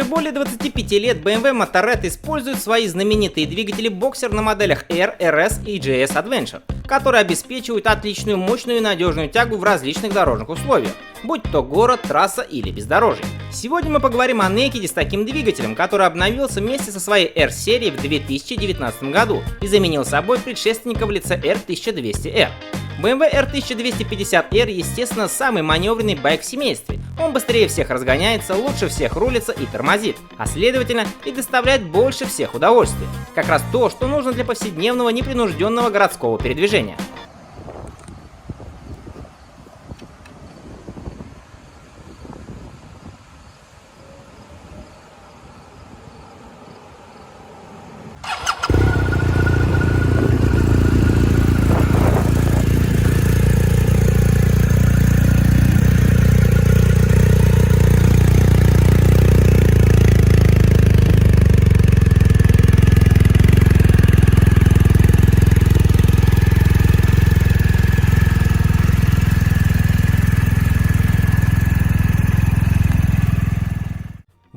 Уже более 25 лет BMW Motorrad использует свои знаменитые двигатели Boxer на моделях R, RS и GS Adventure, которые обеспечивают отличную, мощную и надежную тягу в различных дорожных условиях, будь то город, трасса или бездорожье. Сегодня мы поговорим о Naked с таким двигателем, который обновился вместе со своей R-серией в 2019 году и заменил собой предшественника в лице R1200R. BMW R1250R, естественно, самый маневренный байк в семействе. Он быстрее всех разгоняется, лучше всех рулится и тормозит, а следовательно и доставляет больше всех удовольствия. Как раз то, что нужно для повседневного непринужденного городского передвижения.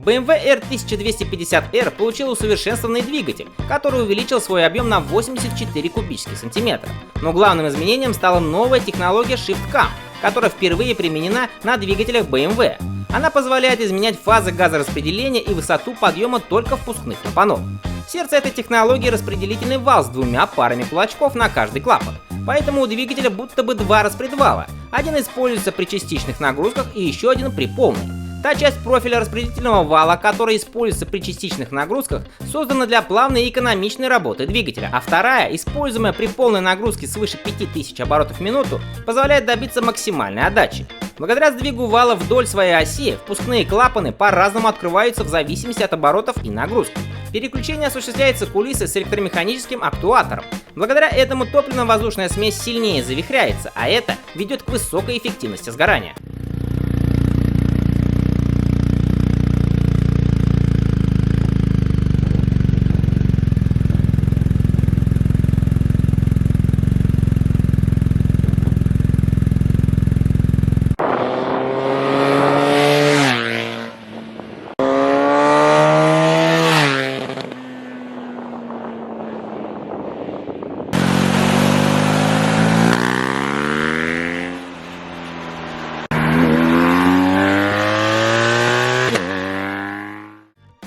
BMW R1250R получил усовершенствованный двигатель, который увеличил свой объем на 84 кубических сантиметра. Но главным изменением стала новая технология Shift-Cam, которая впервые применена на двигателях BMW. Она позволяет изменять фазы газораспределения и высоту подъема только впускных клапанов. Сердце этой технологии — распределительный вал с двумя парами кулачков на каждый клапан. Поэтому у двигателя будто бы два распредвала. Один используется при частичных нагрузках и еще один при полной. Та часть профиля распределительного вала, которая используется при частичных нагрузках, создана для плавной и экономичной работы двигателя, а вторая, используемая при полной нагрузке свыше 5000 оборотов в минуту, позволяет добиться максимальной отдачи. Благодаря сдвигу вала вдоль своей оси, впускные клапаны по-разному открываются в зависимости от оборотов и нагрузки. Переключение осуществляется кулисой с электромеханическим актуатором. Благодаря этому топливно-воздушная смесь сильнее завихряется, а это ведет к высокой эффективности сгорания.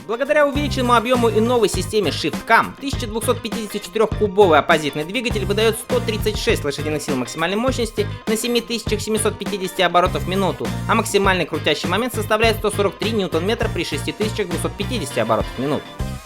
Благодаря увеличенному объему и новой системе Shift-Cam, 1254-кубовый оппозитный двигатель выдает 136 лошадиных сил максимальной мощности на 7750 оборотов в минуту, а максимальный крутящий момент составляет 143 Нм при 6250 оборотов в минуту.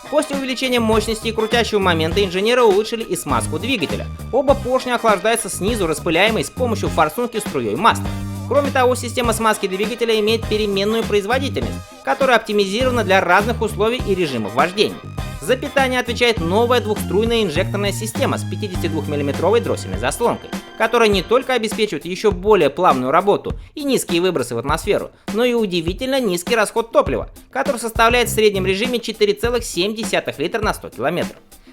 После увеличения мощности и крутящего момента инженеры улучшили и смазку двигателя. Оба поршня охлаждаются снизу, распыляемой с помощью форсунки струей масла. Кроме того, система смазки двигателя имеет переменную производительность, которая оптимизирована для разных условий и режимов вождения. За питание отвечает новая двухструйная инжекторная система с 52-мм дроссельной заслонкой, которая не только обеспечивает еще более плавную работу и низкие выбросы в атмосферу, но и удивительно низкий расход топлива, который составляет в среднем режиме 4,7 литра на 100 км.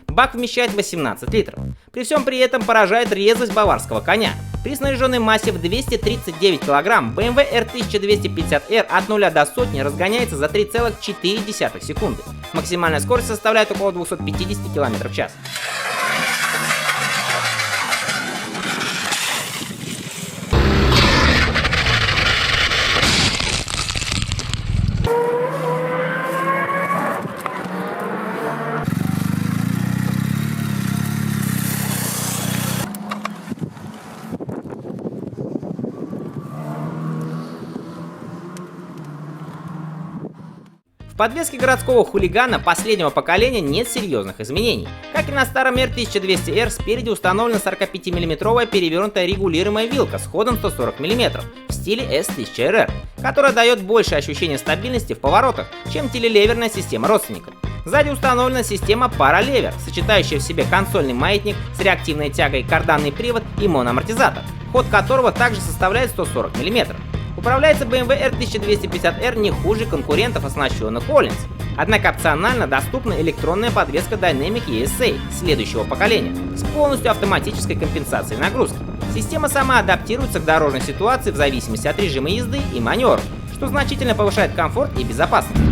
Бак вмещает 18 литров. При всем при этом поражает резвость баварского коня. При снаряженной массе в 239 кг BMW R1250R от 0 до сотни разгоняется за 3,4 секунды. Максимальная скорость составляет около 250 км в час. В подвеске городского хулигана последнего поколения нет серьезных изменений. Как и на старом R1200R, спереди установлена 45-мм перевернутая регулируемая вилка с ходом 140 мм в стиле S1000RR, которая дает больше ощущения стабильности в поворотах, чем телелеверная система родственников. Сзади установлена система паралевер, сочетающая в себе консольный маятник с реактивной тягой, карданный привод и моноамортизатор, ход которого также составляет 140 мм. Управляется BMW R1250R не хуже конкурентов, оснащенных Collins. Однако опционально доступна электронная подвеска Dynamic ESA следующего поколения с полностью автоматической компенсацией нагрузки. Система сама адаптируется к дорожной ситуации в зависимости от режима езды и маневра, что значительно повышает комфорт и безопасность.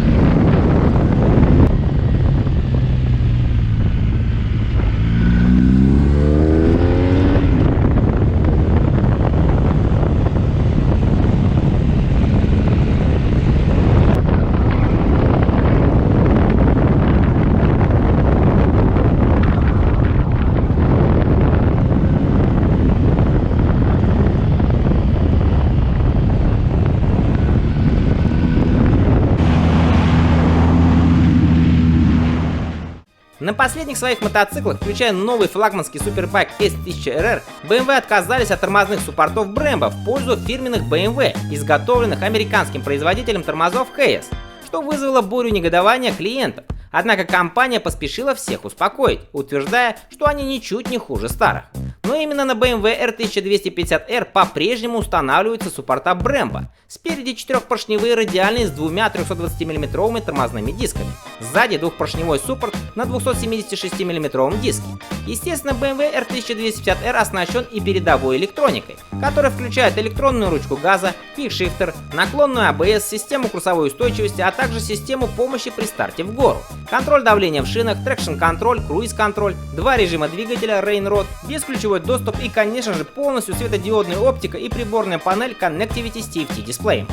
На последних своих мотоциклах, включая новый флагманский супербайк S1000RR, BMW отказались от тормозных суппортов Brembo в пользу фирменных BMW, изготовленных американским производителем тормозов Hayes, что вызвало бурю негодования клиентов. Однако компания поспешила всех успокоить, утверждая, что они ничуть не хуже старых. Но именно на BMW R1250R по-прежнему устанавливаются суппорта Brembo. Спереди четырехпоршневые радиальные с двумя 320 мм тормозными дисками. Сзади двухпоршневой суппорт на 276 мм диске. Естественно, BMW R1250R оснащен и передовой электроникой, которая включает электронную ручку газа, кикшифтер, наклонную ABS, систему курсовой устойчивости, а также систему помощи при старте в гору. Контроль давления в шинах, трекшн-контроль, круиз-контроль, два режима двигателя Rain Rod, бесключевой доступ и, конечно же, полностью светодиодная оптика и приборная панель Connectivity с TFT дисплеем.